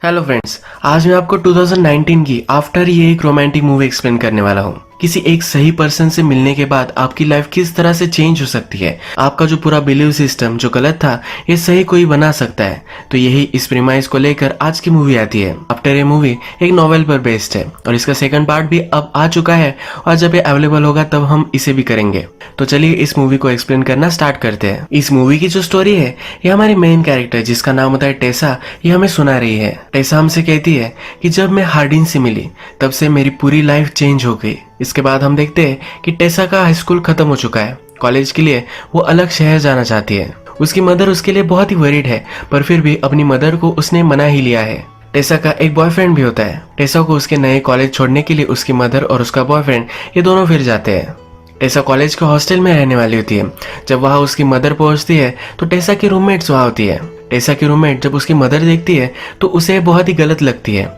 Hello friends, आज मैं आपको 2019 की आफ्टर ये एक रोमांटिक मूवी एक्सप्लेन करने वाला हूँ। किसी एक सही पर्सन से मिलने के बाद आपकी लाइफ किस तरह से चेंज हो सकती है। आपका जो पूरा बिलीव सिस्टम जो गलत था ये सही कोई बना सकता है। तो यही इस प्रीमाइस को लेकर आज की मूवी आती है। आफ्टर ये मूवी एक नॉवेल पर बेस्ड है और इसका सेकंड पार्ट भी अब आ चुका है और जब ये अवेलेबल होगा तब हम इसे भी करेंगे। तो चलिए इस मूवी को एक्सप्लेन करना स्टार्ट करते हैं। इस मूवी की जो स्टोरी है ये हमारी मेन कैरेक्टर जिसका नाम होता है टेसा, ये हमें सुना रही है। टेसा हमसे कहती है कि जब मैं हार्डिन से मिली तब से मेरी पूरी लाइफ चेंज हो गई। इसके बाद हम देखते हैं कि टेसा का हाई स्कूल खत्म हो चुका है। कॉलेज के लिए वो अलग शहर जाना चाहती है। उसकी मदर उसके लिए बहुत ही वरीड है, पर फिर भी अपनी मदर को उसने मना ही लिया है। टेसा का एक बॉयफ्रेंड भी होता है। टेसा को उसके नए कॉलेज छोड़ने के लिए उसकी मदर और उसका बॉयफ्रेंड ये दोनों फिर जाते हैं। टेसा कॉलेज के हॉस्टल में रहने वाली होती है। जब वहाँ उसकी मदर पहुंचती है तो टेसा की रूममेट्स वहाँ होती है। टेसा की रूममेट जब उसकी मदर देखती है तो उसे बहुत ही गलत लगती है।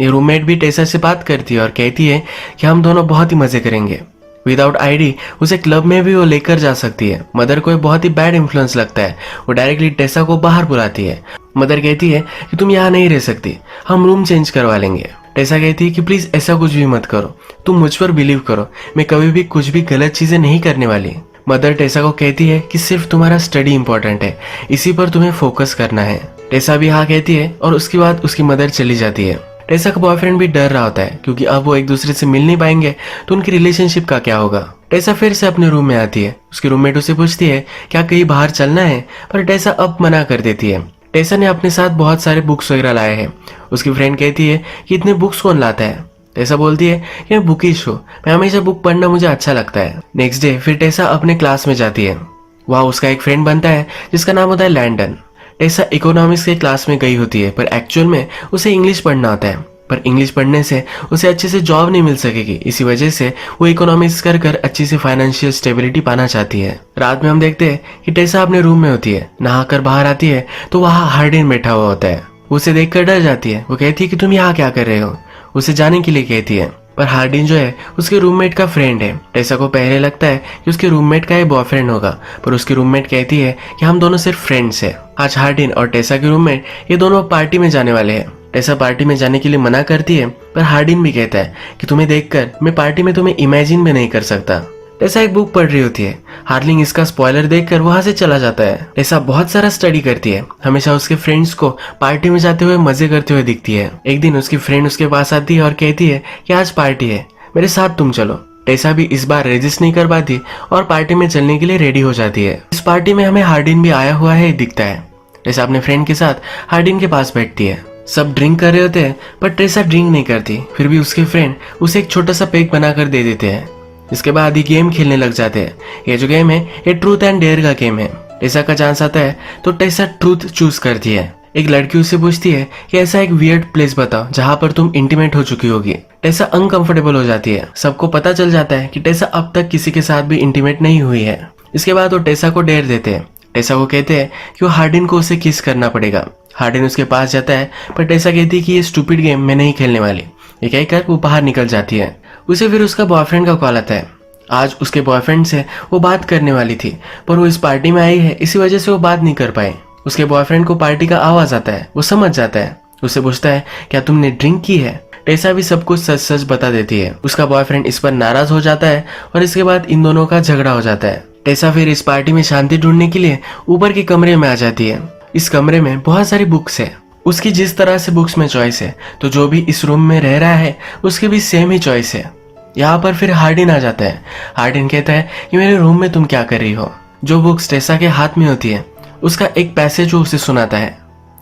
ये रूममेट भी टेसा से बात करती है और कहती है कि हम दोनों बहुत ही मजे करेंगे। विदाउट आईडी उसे क्लब में भी वो लेकर जा सकती है। मदर को बहुत ही बैड इन्फ्लुएंस लगता है। वो डायरेक्टली टेसा को बाहर बुलाती है। मदर कहती है कि तुम यहाँ नहीं रह सकती, हम रूम चेंज करवा लेंगे। टेसा कहती है कि प्लीज ऐसा कुछ भी मत करो, तुम मुझ पर बिलीव करो, मैं कभी भी कुछ भी गलत चीजें नहीं करने वाली। मदर टेसा को कहती है कि सिर्फ तुम्हारा स्टडी इंपॉर्टेंट है, इसी पर तुम्हें फोकस करना है। टेसा भी हाँ कहती है और उसके बाद उसकी मदर चली जाती है। टेसा का बॉयफ्रेंड भी डर रहा होता है क्योंकि अब वो एक दूसरे से मिल नहीं पाएंगे तो उनकी रिलेशनशिप का क्या होगा। टेसा फिर से अपने रूम में आती है। उसकी रूममेट उसे पूछती है क्या कहीं बाहर चलना है, पर टेसा अब मना कर देती है। टेसा ने अपने साथ बहुत सारे बुक्स वगैरह लाए हैं। उसकी फ्रेंड कहती है कि इतने बुक्स कौन लाता है। टेसा बोलती है कि मैं बुकिश हूँ, मैं हमेशा बुक पढ़ना मुझे अच्छा लगता है। नेक्स्ट डे फिर टेसा अपने क्लास में जाती है। वहाँ उसका एक फ्रेंड बनता है जिसका नाम होता है लैंडन। टेसा इकोनॉमिक्स के क्लास में गई होती है पर एक्चुअल में उसे इंग्लिश पढ़ना होता है, पर इंग्लिश पढ़ने से उसे अच्छे से जॉब नहीं मिल सकेगी। इसी वजह से वो इकोनॉमिक्स कर कर अच्छी से फाइनेंशियल स्टेबिलिटी पाना चाहती है। रात में हम देखते हैं कि टेसा अपने रूम में होती है। नहाकर बाहर आती है तो वहाँ हार्डिन बैठा हुआ होता है। उसे देखकर डर जाती है। वो कहती है कि तुम यहाँ क्या कर रहे हो, उसे जाने के लिए कहती है। पर हार्डिन जो है उसके रूममेट का फ्रेंड है। टेसा को पहले लगता है कि उसके रूममेट का ये बॉयफ्रेंड होगा, पर उसकी रूममेट कहती है कि हम दोनों सिर्फ फ्रेंड्स हैं। आज हार्डिन और टेसा के रूममेट ये दोनों पार्टी में जाने वाले हैं। टेसा पार्टी में जाने के लिए मना करती है, पर हार्डिन भी कहता है कि तुम्हें देखकर मैं पार्टी में तुम्हें इमेजिन भी नहीं कर सकता। टेसा एक बुक पढ़ रही होती है। हार्लिंग इसका स्पॉइलर देखकर वहां से चला जाता है। टेसा बहुत सारा स्टडी करती है। हमेशा उसके फ्रेंड्स को पार्टी में जाते हुए मजे करते हुए दिखती है। एक दिन उसकी फ्रेंड उसके पास आती है और कहती है कि आज पार्टी है, मेरे साथ तुम चलो। टेसा भी इस बार रेजिस्ट नहीं कर पाती और पार्टी में चलने के लिए रेडी हो जाती है। इस पार्टी में हमें हार्डिन भी आया हुआ है दिखता है। टेसा अपने फ्रेंड के साथ हार्डिन के पास बैठती है। सब ड्रिंक कर रहे होते हैं पर टेसा ड्रिंक नहीं करती। फिर भी उसके फ्रेंड उसे एक छोटा सा पेग बनाकर दे देते हैं। इसके बाद ये गेम खेलने लग जाते हैं। ये जो गेम है ये ट्रूथ एंड डेयर का गेम है। टेसा का चांस आता है तो टेसा ट्रूथ चूज करती है। एक लड़की उससे पूछती है कि ऐसा एक वियर्ड प्लेस बताओ जहाँ पर तुम इंटीमेट हो चुकी होगी। टेसा अनकंफर्टेबल हो जाती है। सबको पता चल जाता है कि टेसा अब तक किसी के साथ भी इंटीमेट नहीं हुई है। इसके बाद वो टेसा को डेयर देते हैं। टेसा को कहते हैं कि वो हार्डिन को उसे किस करना पड़ेगा। हार्डिन उसके पास जाता है पर टेसा कहती है कि ये स्टूपिड गेम मैं नहीं खेलने वाली। ये कहकर वो बाहर निकल जाती है। उसे फिर उसका बॉयफ्रेंड का कॉल आता है। आज उसके बॉयफ्रेंड से वो बात करने वाली थी पर वो इस पार्टी में आई है, इसी वजह से वो बात नहीं कर पाई। उसके बॉयफ्रेंड को पार्टी का आवाज आता है। वो समझ जाता है। उससे पूछता है क्या तुमने ड्रिंक की है। टेसा भी सब कुछ सच सच बता देती है। उसका बॉयफ्रेंड इस पर नाराज हो जाता है और इसके बाद इन दोनों का झगड़ा हो जाता है। टेसा फिर इस पार्टी में शांति ढूंढने के लिए ऊपर के कमरे में आ जाती है। इस कमरे में बहुत सारी बुक्स है। उसकी जिस तरह से बुक्स में चॉइस है तो जो भी इस रूम में रह रहा है उसकी भी सेम ही चॉइस है। यहाँ पर फिर हार्डिन आ जाता है। हार्डिन कहता है कि मेरे रूम में तुम क्या कर रही हो। जो बुक्स टेसा के हाथ में होती है उसका एक पैसेज वो उसे सुनाता है।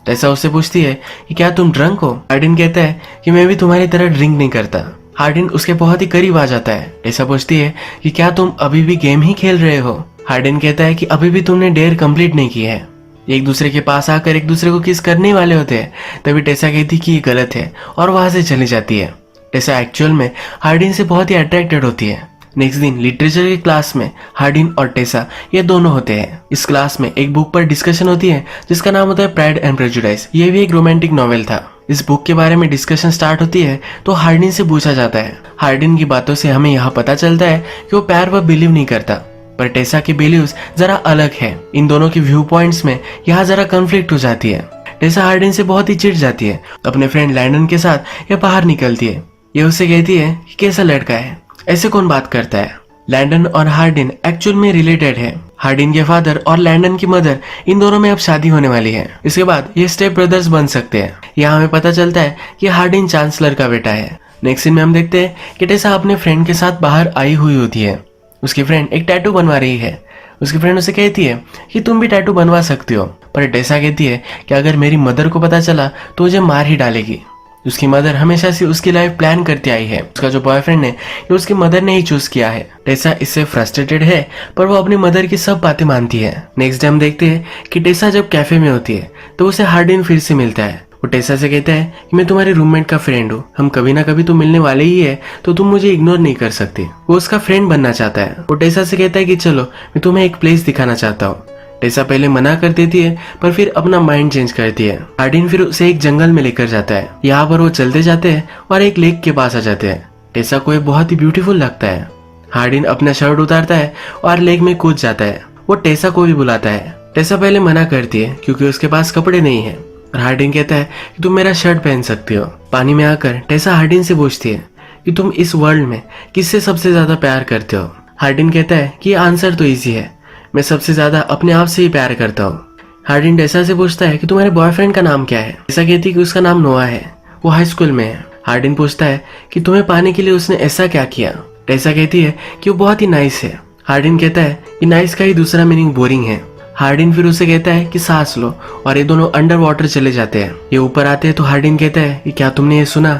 टेसा उससे पूछती है कि क्या तुम ड्रंक हो। हार्डिन कहता है कि मैं भी तुम्हारी तरह ड्रिंक नहीं करता। हार्डिन उसके बहुत ही करीब आ जाता है। टेसा पूछती है कि क्या तुम अभी भी गेम ही खेल रहे हो। हार्डिन कहता है कि अभी भी तुमने डेयर कंप्लीट नहीं की है। एक दूसरे के पास आकर एक दूसरे को किस करने वाले होते हैं। तभी टेसा कहती कि ये गलत है और वहां से चली जाती है। टेसा एक्चुअल में हार्डिन से बहुत ही अट्रैक्टेड होती है। नेक्स्ट दिन लिटरेचर की क्लास में हार्डिन और टेसा ये दोनों होते हैं। इस क्लास में एक बुक पर डिस्कशन होती है जिसका नाम होता है प्राइड एंड प्रेजुडिस। ये भी एक रोमांटिक नॉवेल था। इस बुक के बारे में डिस्कशन स्टार्ट होती है तो हार्डिन से पूछा जाता है। हार्डिन की बातों से हमें यहाँ पता चलता है कि वो प्यार पर बिलीव नहीं करता, पर टेसा की बिलीव्स जरा अलग है। इन दोनों के व्यू पॉइंट्स में यहाँ जरा कॉन्फ्लिक्ट हो जाती है। टेसा हार्डिन से बहुत ही चिढ़ जाती है। अपने फ्रेंड लैंडन के साथ ये बाहर निकलती है। ये उससे कहती है कि कैसा लड़का है, ऐसे कौन बात करता है। लैंडन और हार्डिन एक्चुअल में रिलेटेड है। हार्डिन के फादर और लैंडन की मदर, इन दोनों में अब शादी होने वाली है। इसके बाद ये स्टेप ब्रदर्स बन सकते हैं। यहाँ हमें पता चलता है कि हार्डिन चांसलर का बेटा है। नेक्स्ट सीन में हम देखते हैं कि टेसा अपने फ्रेंड के साथ बाहर आई हुई होती है। उसकी फ्रेंड एक टैटू बनवा रही है। उसकी फ्रेंड उसे कहती है कि तुम भी टैटू बनवा सकती हो, पर टेसा कहती है कि अगर मेरी मदर को पता चला तो मुझे मार ही डालेगी। उसकी मदर हमेशा से उसकी लाइफ प्लान करती आई है। उसका जो बॉयफ्रेंड है ये उसकी मदर ने ही चूज किया है। टेसा इससे फ्रस्ट्रेटेड है, पर वो अपनी मदर की सब बातें मानती है। नेक्स्ट डे हम देखते हैं कि टेसा जब कैफे में होती है तो उसे हार्डिन फिर से मिलता है। वो टेसा से कहता है कि मैं तुम्हारे रूममेट का फ्रेंड हूँ, हम कभी ना कभी तो मिलने वाले ही है, तो तुम मुझे इग्नोर नहीं कर सकती। वो उसका फ्रेंड बनना चाहता है। वो टेसा से कहता है कि चलो मैं तुम्हें एक प्लेस दिखाना चाहता हूँ। टेसा पहले मना कर देती है, पर फिर अपना माइंड चेंज करती है। हार्डिन फिर उसे एक जंगल में लेकर जाता है। यहाँ पर वो चलते जाते हैं और एक लेक के पास आ जाते हैं। टेसा को ये बहुत ही ब्यूटीफुल लगता है। हार्डिन अपना शर्ट उतारता है और लेक में कूद जाता है। वो टेसा को भी बुलाता है। टेसा पहले मना करती है क्योंकि उसके पास कपड़े नहीं है। हार्डिन कहता है कि तुम मेरा शर्ट पहन सकती हो। पानी में आकर टेसा हार्डिन से पूछती है कि तुम इस वर्ल्ड में किससे सबसे ज्यादा प्यार करते हो। हार्डिन कहता है कि आंसर तो इजी है, मैं सबसे ज्यादा अपने आप से ही प्यार करता हूँ। हार्डिन टेसा से पूछता है कि तुम्हारे बॉयफ्रेंड का नाम क्या है। टेसा कहती है कि उसका नाम नोआ है, वो हाई स्कूल में है। हार्डिन पूछता है कि तुम्हें पाने के लिए उसने ऐसा क्या किया। टेसा कहती है कि वो बहुत ही नाइस है। हार्डिन कहता है कि नाइस का ही दूसरा मीनिंग बोरिंग है। हार्डिन फिर उसे कहता है कि सांस लो, और ये दोनों अंडर वाटर चले जाते हैं। ये ऊपर आते हैं तो हार्डिन कहता है कि क्या तुमने ये सुना,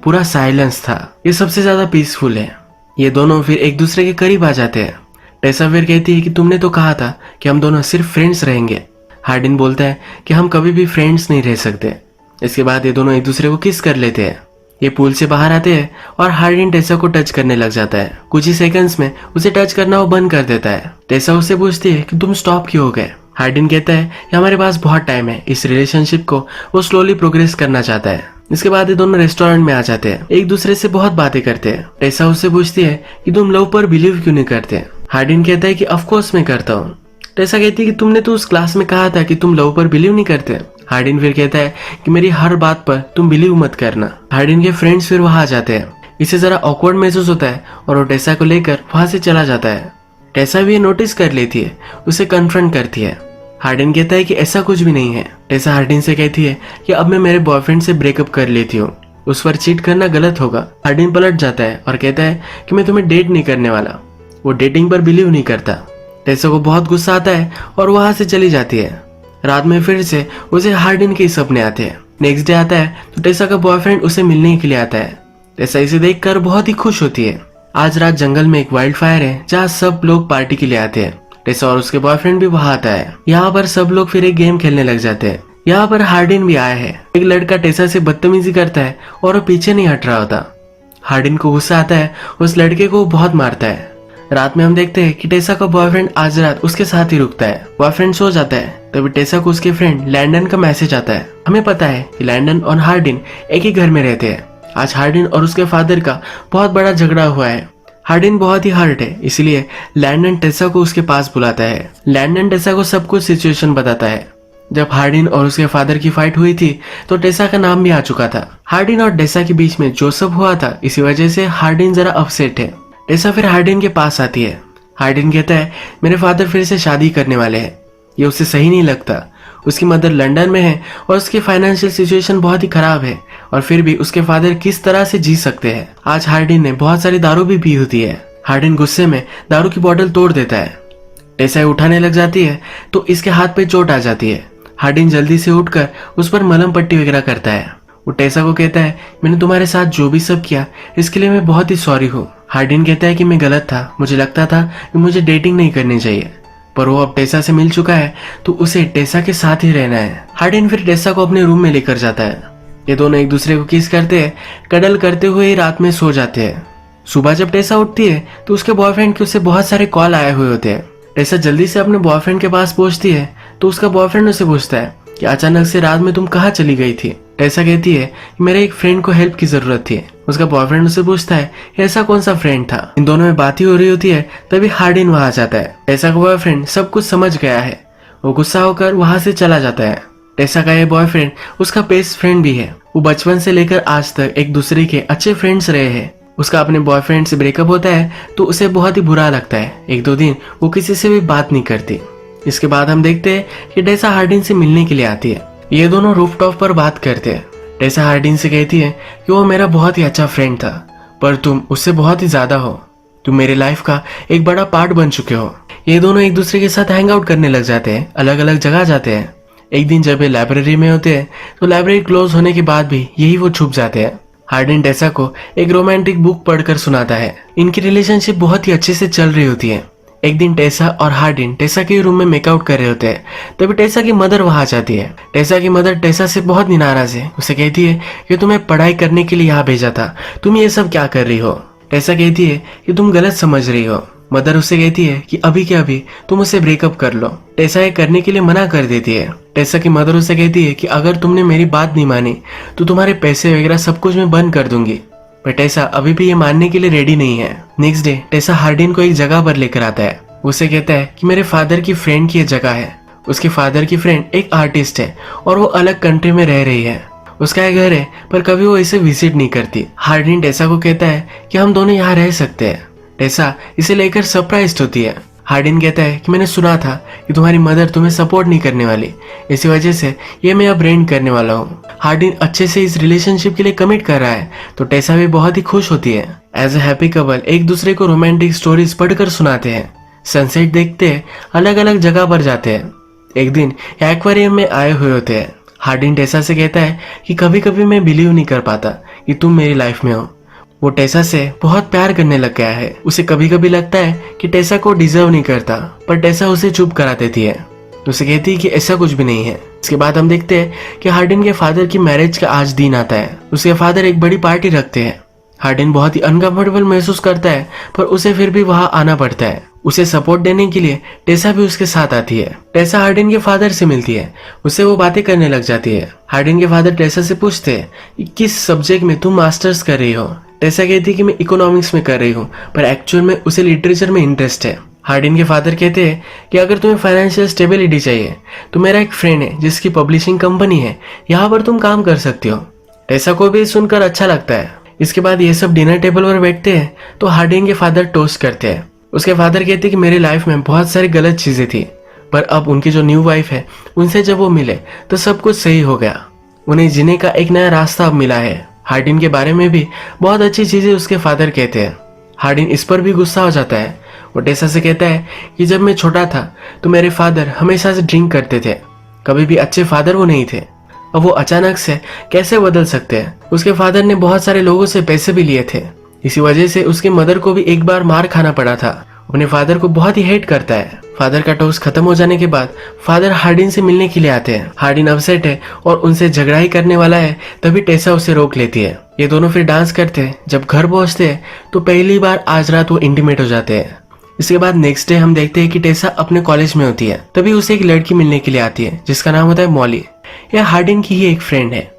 पूरा साइलेंस था, ये सबसे ज्यादा पीसफुल है। ये दोनों फिर एक दूसरे के करीब आ जाते हैं। टेसा फिर कहती है कि तुमने तो कहा था कि हम दोनों सिर्फ फ्रेंड्स रहेंगे। हार्डिन बोलता है कि हम कभी भी फ्रेंड्स नहीं रह सकते। इसके बाद ये दोनों एक दूसरे को किस कर लेते हैं। ये पूल से बाहर आते हैं और हार्डिन टेसा को टच करने लग जाता है। कुछ ही सेकंड्स में उसे टच करना वो बंद कर देता है। टेसा उससे पूछती है कि तुम स्टॉप क्यों हो गए। हार्डिन कहता है कि हमारे पास बहुत टाइम है। इस रिलेशनशिप को वो स्लोली प्रोग्रेस करना चाहता है। इसके बाद ये दोनों रेस्टोरेंट में आ जाते हैं, एक दूसरे से बहुत बातें करते हैं। टेसा उससे पूछती है कि तुम लव पर बिलीव क्यों नहीं करते। हार्डिन कहता है कि ऑफ कोर्स मैं करता हूँ। टेसा कहती है कि तुमने तो उस क्लास में कहा था कि तुम लव पर बिलीव नहीं करते। हार्डिन फिर कहता है कि मेरी हर बात पर तुम बिलीव मत करना। हार्डिन के फ्रेंड्स फिर वहां आ जाते हैं। इसे जरा ऑकवर्ड महसूस होता है और वो टेसा को लेकर वहां से चला जाता है। टेसा भी ये नोटिस कर लेती है, उसे कन्फ्रंट करती है। हार्डिन कहता है कि ऐसा कुछ भी नहीं है। टेसा हार्डिन से कहती है कि अब मैं मेरे बॉयफ्रेंड से ब्रेकअप कर लेती हूँ, उस पर चीट करना गलत होगा। हार्डिन पलट जाता है और कहता है कि मैं तुम्हें डेट नहीं करने वाला। वो डेटिंग पर बिलीव नहीं करता। टेसा को बहुत गुस्सा आता है और वहां से चली जाती है। रात में फिर से उसे हार्डिन के सपने आते हैं। नेक्स्ट डे आता है तो टेसा का बॉयफ्रेंड उसे मिलने के लिए आता है। टेसा इसे देखकर बहुत ही खुश होती है। आज रात जंगल में एक वाइल्ड फायर है जहाँ सब लोग पार्टी के लिए आते हैं। टेसा और उसके बॉयफ्रेंड भी वहां आता है। यहाँ पर सब लोग फिर एक गेम खेलने लग जाते हैं। यहाँ पर हार्डिन भी आया है। एक लड़का टेसा से बदतमीजी करता है और वो पीछे नहीं हट रहा होता। हार्डिन को गुस्सा आता है, उस लड़के को बहुत मारता है। रात में हम देखते हैं कि टेसा का बॉयफ्रेंड आज रात उसके साथ ही रुकता है। बॉयफ्रेंड सो जाता है तभी टेसा को उसके फ्रेंड लैंडन का मैसेज आता है। हमें पता है कि लैंडन और हार्डिन एक ही घर में रहते हैं। आज हार्डिन और उसके फादर का बहुत बड़ा झगड़ा हुआ है। हार्डिन बहुत ही हर्ट है, इसलिए लैंडन टेसा को उसके पास बुलाता है। लैंडन टेसा को सब कुछ सिचुएशन बताता है। जब हार्डिन और उसके फादर की फाइट हुई थी तो टेसा का नाम भी आ चुका था। हार्डिन और टेसा के बीच में जो सब हुआ था इसी वजह से हार्डिन जरा अपसेट है। टेसा फिर हार्डिन के पास आती है। हार्डिन कहता है मेरे फादर फिर से शादी करने वाले हैं, ये उसे सही नहीं लगता। उसकी मदर लंदन में है और उसकी फाइनेंशियल सिचुएशन बहुत ही खराब है, और फिर भी उसके फादर किस तरह से जी सकते हैं। आज हार्डिन ने बहुत सारी दारू भी पी होती है। हार्डिन गुस्से में दारू की बोतल तोड़ देता है। टेसा उठाने लग जाती है तो इसके हाथ पे चोट आ जाती है। हार्डिन जल्दी से उठकर उस पर मलहम पट्टी वगैरह करता है। वो टेसा को कहता है मैंने तुम्हारे साथ जो भी सब किया इसके लिए मैं बहुत ही सॉरी हूँ। हार्डिन कहता है कि मैं गलत था, मुझे लगता था कि मुझे डेटिंग नहीं करनी चाहिए, पर वो अब टेसा से मिल चुका है तो उसे टेसा के साथ ही रहना है। हार्डिन फिर टेसा को अपने रूम में लेकर जाता है। ये दोनों एक दूसरे को किस करते हैं, कडल करते हुए ही रात में सो जाते हैं। सुबह जब टेसा उठती है तो उसके बॉयफ्रेंड के उसे बहुत सारे कॉल आए हुए होते हैं। टेसा जल्दी से अपने बॉयफ्रेंड के पास पहुंचती है तो उसका बॉयफ्रेंड उसे पूछता है कि अचानक से रात में तुम कहाँ चली गई थी। टेसा कहती है कि मेरे एक फ्रेंड को हेल्प की जरूरत थी। उसका बॉयफ्रेंड उसे पूछता है ऐसा कौन सा फ्रेंड था। इन दोनों में बात ही हो रही होती है तभी हार्डिन वहां आ जाता है। टेसा का बॉयफ्रेंड सब कुछ समझ गया है, वो गुस्सा होकर वहां से चला जाता है। टेसा का ये बॉयफ्रेंड उसका बेस्ट फ्रेंड भी है। वो बचपन से लेकर आज तक एक दूसरे के अच्छे फ्रेंड्स रहे हैं। उसका अपने बॉयफ्रेंड से ब्रेकअप होता है तो उसे बहुत ही बुरा लगता है। एक दो दिन वो किसी से भी बात नहीं करती। इसके बाद हम देखते हैं कि टेसा हार्डिन से मिलने के लिए आती है। ये दोनों रूफटॉप पर बात करते हैं। टेसा हार्डिन से कहती है कि वो मेरा बहुत ही अच्छा फ्रेंड था, पर तुम उससे बहुत ही ज्यादा हो। तुम मेरे लाइफ का एक बड़ा पार्ट बन चुके हो। ये दोनों एक दूसरे के साथ हैंग आउट करने लग जाते हैं, अलग अलग जगह जाते हैं। एक दिन जब ये लाइब्रेरी में होते हैं तो लाइब्रेरी क्लोज होने के बाद भी यही वो छुप जाते हैं। हार्डिन टेसा को एक रोमांटिक बुक पढ़कर सुनाता है। इनकी रिलेशनशिप बहुत ही अच्छे से चल रही होती है। एक दिन टेसा और हार्डिन टेसा के रूम में मेकआउट कर रहे होते हैं, तभी टेसा की मदर वहां आ जाती है। टेसा की मदर टेसा से बहुत नाराज है। उसे कहती है कि तुम्हें पढ़ाई करने के लिए यहाँ भेजा था, तुम ये सब क्या कर रही हो। टेसा कहती है कि तुम गलत समझ रही हो। मदर उससे कहती है कि अभी के अभी तुम उससे ब्रेकअप कर लो। टेसा ये करने के लिए मना कर देती है। टेसा की मदर उससे कहती है कि अगर तुमने मेरी बात नहीं मानी तो तुम्हारे पैसे वगैरह सब कुछ मैं बंद कर दूंगी। पर टेसा अभी भी ये मानने के लिए रेडी नहीं है। नेक्स्ट डे टेसा हार्डिन को एक जगह पर लेकर आता है। उसे कहता है कि मेरे फादर की फ्रेंड की ये जगह है। उसके फादर की फ्रेंड एक आर्टिस्ट है और वो अलग कंट्री में रह रही है। उसका एक घर है पर कभी वो इसे विजिट नहीं करती। हार्डिन टेसा को कहता है कि हम दोनों यहाँ रह सकते हैं। टेसा इसे लेकर सरप्राइज्ड होती है। हार्डिन कहता है कि मैंने सुना था कि तुम्हारी मदर तुम्हें सपोर्ट नहीं करने वाली, इसी वजह से ये मैं अब रेंट करने वाला हूँ। हार्डिन अच्छे से इस रिलेशनशिप के लिए कमिट कर रहा है तो टेसा भी बहुत ही खुश होती है। एज ए हैप्पी कपल एक दूसरे को रोमांटिक स्टोरीज पढ़कर सुनाते हैं। सनसेट देखते हैं, अलग अलग जगह पर जाते हैं। एक दिन एक्वेरियम में आए हुए होते हैं। हार्डिन टेसा से कहता है कि कभी कभी मैं बिलीव नहीं कर पाता कि तुम मेरी लाइफ में हो। वो टेसा से बहुत प्यार करने लग गया है। उसे कभी कभी लगता है कि टेसा को डिजर्व नहीं करता, पर टेसा उसे चुप करा देती है। उसे कहती है कि ऐसा कुछ भी नहीं है। इसके बाद हम देखते हैं कि हार्डिन के फादर की मैरिज का आज दिन आता है। उसके फादर एक बड़ी पार्टी रखते हैं। हार्डिन बहुत ही अनकंफर्टेबल महसूस करता है, पर उसे फिर भी वहां आना पड़ता है। उसे सपोर्ट देने के लिए टेसा भी उसके साथ आती है। टेसा हार्डिन के फादर से मिलती है। उससे वो बातें करने लग जाती है। हार्डिन के फादर टेसा से पूछते हैं कि किस सब्जेक्ट में तुम मास्टर्स कर रही हो। टेसा कहती है कि मैं इकोनॉमिक्स में कर रही हूँ, पर एक्चुअल में उसे लिटरेचर में इंटरेस्ट है। हार्डिन के फादर कहते हैं कि अगर तुम्हें फाइनेंशियल स्टेबिलिटी चाहिए तो मेरा एक फ्रेंड है जिसकी पब्लिशिंग कंपनी है, यहाँ पर तुम काम कर सकती हो। टेसा को भी सुनकर अच्छा लगता है। इसके बाद ये सब डिनर टेबल पर बैठते हैं तो हार्डिन के फादर टोस्ट करते हैं। उसके फादर कहते हैं कि मेरी लाइफ में बहुत सारी गलत चीजें थी, पर अब उनकी जो न्यू वाइफ है उनसे जब वो मिले तो सब कुछ सही हो गया। उन्हें जीने का एक नया रास्ता अब मिला है। हार्डिन के बारे में भी बहुत अच्छी चीजें उसके फादर कहते हैं। हार्डिन इस पर भी गुस्सा हो जाता है। वो टेसा से कहता है कि जब मैं छोटा था तो मेरे फादर हमेशा से ड्रिंक करते थे, कभी भी अच्छे फादर वो नहीं थे। अब वो अचानक से कैसे बदल सकते हैं। उसके फादर ने बहुत सारे लोगों से पैसे भी लिए थे, इसी वजह से उसकी मदर को भी एक बार मार खाना पड़ा था। अपने फादर को बहुत ही हेट करता है। फादर का टोस्ट खत्म हो जाने के बाद फादर हार्डिन से मिलने के लिए आते हैं। हार्डिन अपसेट है और उनसे झगड़ा ही करने वाला है, तभी टेसा उसे रोक लेती है। ये दोनों फिर डांस करते हैं। जब घर पहुंचते हैं तो पहली बार आज रात वो इंटीमेट हो जाते हैं। इसके बाद नेक्स्ट डे हम देखते हैं कि टेसा अपने कॉलेज में होती है। तभी उसे एक लड़की मिलने के लिए आती है जिसका नाम होता है मॉली। यह हार्डिन की ही एक फ्रेंड है।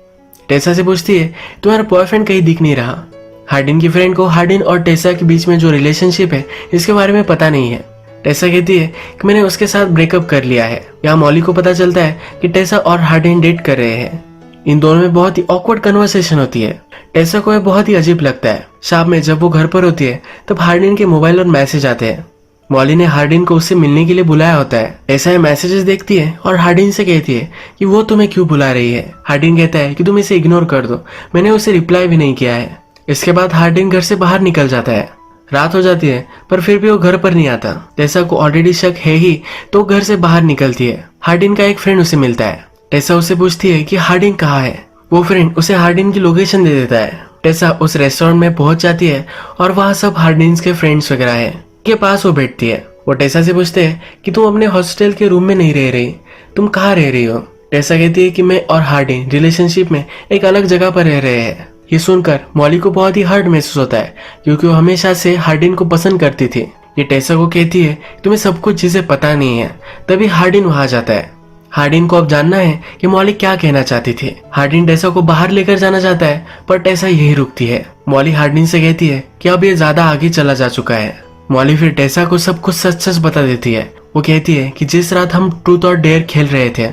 टेसा से पूछती है तुम्हारा बॉयफ्रेंड कहीं दिख नहीं रहा। हार्डिन की फ्रेंड को हार्डिन और टेसा के बीच में जो रिलेशनशिप है इसके बारे में पता नहीं है। टेसा कहती है कि मैंने उसके साथ ब्रेकअप कर लिया है। यहाँ मॉली को पता चलता है कि टेसा और हार्डिन डेट कर रहे हैं। इन दोनों में बहुत ही ऑकवर्ड कन्वर्सेशन होती है। टेसा को यह बहुत ही अजीब लगता है। शाम में जब वो घर पर होती है तब हार्डिन के मोबाइल और मैसेज आते हैं। मॉली ने हार्डिन को उससे मिलने के लिए बुलाया होता है। टेसा ये मैसेजेस देखती है और हार्डिन से कहती है कि वो तुम्हें क्यों बुला रही है। हार्डिन कहता है कि तुम इसे इग्नोर कर दो, मैंने उसे रिप्लाई भी नहीं किया है। इसके बाद हार्डिन घर से बाहर निकल जाता है। रात हो जाती है पर फिर भी वो घर पर नहीं आता। टेसा को ऑलरेडी शक है ही तो घर से बाहर निकलती है। हार्डिन का एक फ्रेंड उसे मिलता है। टेसा उससे पूछती है कि हार्डिन कहाँ है। वो फ्रेंड उसे हार्डिन की लोकेशन दे देता है। टेसा उस रेस्टोरेंट में पहुंच जाती है और वहाँ सब हार्डिन के फ्रेंड्स वगैरह है के पास वो बैठती है। वो टेसा से पूछते हैं कि तुम अपने हॉस्टल के रूम में नहीं रह रही, तुम कहाँ रह रही हो। टेसा कहती है कि मैं और हार्डिन रिलेशनशिप में एक अलग जगह पर रह रहे हैं। ये सुनकर मॉली को बहुत ही हर्ट महसूस होता है क्योंकि वो हमेशा से हार्डिन को पसंद करती थी। ये टेसा को कहती है तुम्हें सब कुछ चीजें पता नहीं है। तभी हार्डिन वहां जाता है। हार्डिन को अब जानना है कि मॉली क्या कहना चाहती थी। हार्डिन टेसा को बाहर लेकर जाना चाहता है पर टेसा यही रुकती है। मॉली हार्डिन से कहती है कि अब ये ज्यादा आगे चला जा चुका है। मॉली फिर टेसा को सब कुछ सच सच बता देती है। वो कहती है कि जिस रात हम ट्रूथ और डेयर खेल रहे थे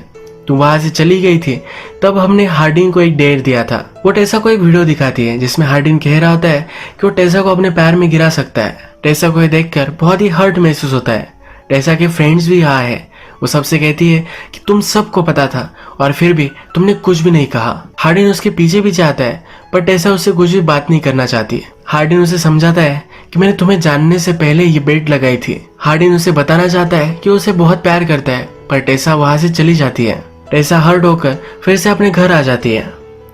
तुम वहां से चली गई थी। तब हमने हार्डिन को एक डेट दिया था। वो टेसा को एक वीडियो दिखाती है जिसमें हार्डिन कह रहा होता है कि वो टेसा को अपने पैर में गिरा सकता है। टेसा को ये देखकर बहुत ही हर्ट महसूस होता है। टेसा के फ्रेंड्स भी यहाँ है। वो सबसे कहती है कि तुम सबको पता था और फिर भी तुमने कुछ भी नहीं कहा। हार्डिन उसके पीछे भी जाता है पर टेसा उससे कुछ भी बात नहीं करना चाहती। हार्डिन उसे समझाता है कि मैंने तुम्हें जानने से पहले ये बेट लगाई थी। हार्डिन उसे बताना चाहता है कि उसे बहुत प्यार करता है पर टेसा वहां से चली जाती है। टेसा हर्ट होकर फिर से अपने घर आ जाती है।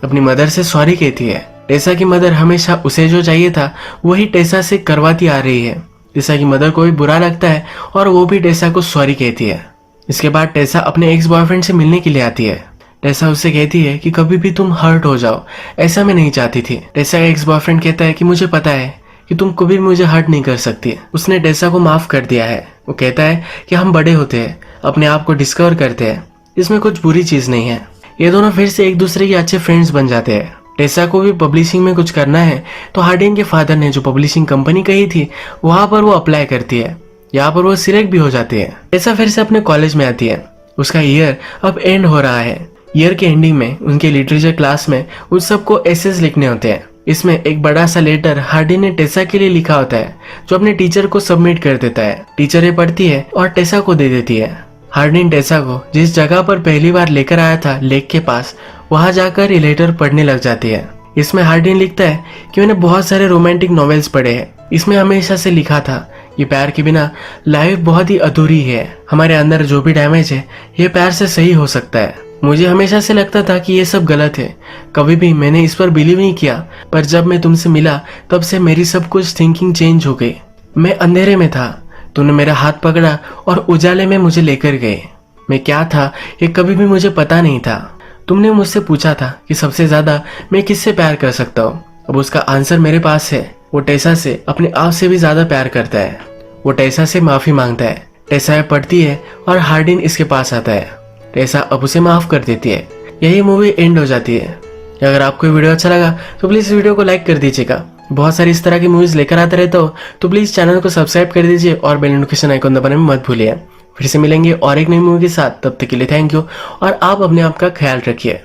अपनी मदर से सॉरी कहती है। टेसा की मदर हमेशा उसे जो चाहिए था वही टेसा से करवाती आ रही है। टेसा की मदर को भी बुरा लगता है और वो भी टेसा को सॉरी कहती है। इसके बाद टेसा अपने एक्स बॉयफ्रेंड से मिलने के लिए आती है। टेसा उससे कहती है कि कभी भी तुम हर्ट हो जाओ, ऐसा मैं नहीं चाहती थी। टेसा का एक्स बॉयफ्रेंड कहता है कि मुझे पता है कि तुम कभी भी मुझे हर्ट नहीं कर सकती। उसने टेसा को माफ कर दिया है। वो कहता है कि हम बड़े होते हैं, अपने आप को डिस्कवर करते हैं, इसमें कुछ बुरी चीज नहीं है। ये दोनों फिर से एक दूसरे के अच्छे फ्रेंड्स बन जाते हैं। टेसा को भी पब्लिशिंग में कुछ करना है तो हार्डिन के फादर ने जो पब्लिशिंग कंपनी कही थी वहां पर वो अप्लाई करती है। यहाँ पर वो सिलेक्ट भी हो जाती है। टेसा फिर से अपने कॉलेज में आती है। उसका ईयर अब एंड हो रहा है। ईयर के एंडिंग में उनके लिटरेचर क्लास में उन सबको एसेस लिखने होते हैं। इसमें एक बड़ा सा लेटर हार्डिन ने टेसा के लिए लिखा होता है जो अपने टीचर को सबमिट कर देता है। टीचर ये पढ़ती है और टेसा को दे देती है। हार्डिन टेसा को जिस जगह पर पहली बार लेकर आया था लेक के पास, वहां जाकर ये लेटर पढ़ने लग जाती है। इसमें हार्डिन लिखता है कि मैंने बहुत सारे रोमांटिक नॉवेल्स पढ़े हैं। इसमें हमेशा से लिखा था ये प्यार के बिना लाइफ बहुत ही अधूरी है। हमारे अंदर जो भी डैमेज है ये प्यार से सही हो सकता है। मुझे हमेशा से लगता था कि ये सब गलत है। कभी भी मैंने इस पर बिलीव नहीं किया पर जब मैं तुमसे मिला तब से मेरी सब कुछ थिंकिंग चेंज हो गई। मैं अंधेरे में था, तूने मेरा हाथ पकड़ा और उजाले में मुझे लेकर गए। मैं क्या था ये कभी भी मुझे पता नहीं था। तुमने मुझसे पूछा था कि सबसे ज्यादा मैं किससे प्यार कर सकता हूँ। अब उसका आंसर मेरे पास है। वो टेसा से अपने आप से भी ज्यादा प्यार करता है। वो टेसा से माफी मांगता है। टेसा पढ़ती है और हार्डिन इसके पास आता है। टेसा अब उसे माफ कर देती है। यही मूवी एंड हो जाती है। अगर आपको वीडियो अच्छा लगा तो प्लीज इस वीडियो को लाइक कर दीजिएगा। बहुत सारी इस तरह की मूवीज लेकर आता रहता हो तो प्लीज चैनल को सब्सक्राइब कर दीजिए और बेल नोटिफिकेशन आइकन दबाने में मत भूलिए। फिर से मिलेंगे और एक नई मूवी के साथ। तब तक के लिए थैंक यू और आप अपने आप का ख्याल रखिए।